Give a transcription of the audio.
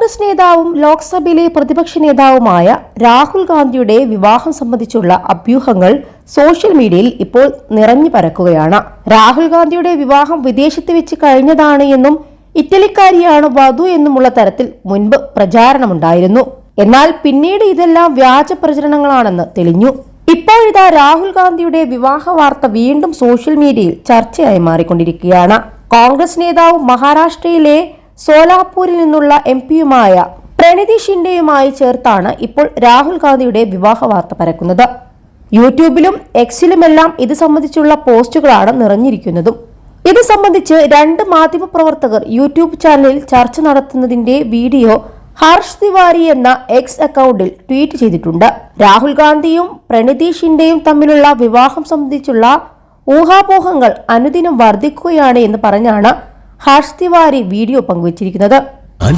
കോൺഗ്രസ് നേതാവും ലോക്സഭയിലെ പ്രതിപക്ഷ നേതാവുമായ രാഹുൽ ഗാന്ധിയുടെ വിവാഹം സംബന്ധിച്ചുള്ള അഭ്യൂഹങ്ങൾ സോഷ്യൽ മീഡിയയിൽ ഇപ്പോൾ നിറഞ്ഞു പരക്കുകയാണ്. രാഹുൽ ഗാന്ധിയുടെ വിവാഹം വിദേശത്ത് വെച്ച് കഴിഞ്ഞതാണ് എന്നും ഇറ്റലിക്കാരിയാണ് വധു എന്നുമുള്ള തരത്തിൽ മുൻപ് പ്രചാരണമുണ്ടായിരുന്നു. എന്നാൽ പിന്നീട് ഇതെല്ലാം വ്യാജ പ്രചരണങ്ങളാണെന്ന് തെളിഞ്ഞു. ഇപ്പോഴിതാ രാഹുൽ ഗാന്ധിയുടെ വിവാഹ വാർത്ത വീണ്ടും സോഷ്യൽ മീഡിയയിൽ ചർച്ചയായി മാറിക്കൊണ്ടിരിക്കുകയാണ്. കോൺഗ്രസ് നേതാവും മഹാരാഷ്ട്രയിലെ സോലാപൂരിൽ നിന്നുള്ള എംപിയുമായ പ്രണിതി ഷിൻഡെയുമായി ചേർത്താണ് ഇപ്പോൾ രാഹുൽ ഗാന്ധിയുടെ വിവാഹ വാർത്ത പരക്കുന്നത്. യൂട്യൂബിലും എക്സിലുമെല്ലാം ഇത് സംബന്ധിച്ചുള്ള പോസ്റ്റുകളാണ് നിറഞ്ഞിരിക്കുന്നതും. ഇത് സംബന്ധിച്ച് രണ്ട് മാധ്യമപ്രവർത്തകർ യൂട്യൂബ് ചാനലിൽ ചർച്ച നടത്തുന്നതിന്റെ വീഡിയോ ഹർഷ് തിവാരി എന്ന എക്സ് അക്കൗണ്ടിൽ ട്വീറ്റ് ചെയ്തിട്ടുണ്ട്. രാഹുൽ ഗാന്ധിയും പ്രണിതി ഷിൻഡെയും തമ്മിലുള്ള വിവാഹം സംബന്ധിച്ചുള്ള ഊഹാപോഹങ്ങൾ അനുദിനം വർദ്ധിക്കുകയാണ് എന്ന് പറഞ്ഞാണ് ഹർഷ് തിവാരി വീഡിയോ പങ്കുവച്ചിരിക്കുന്നത്.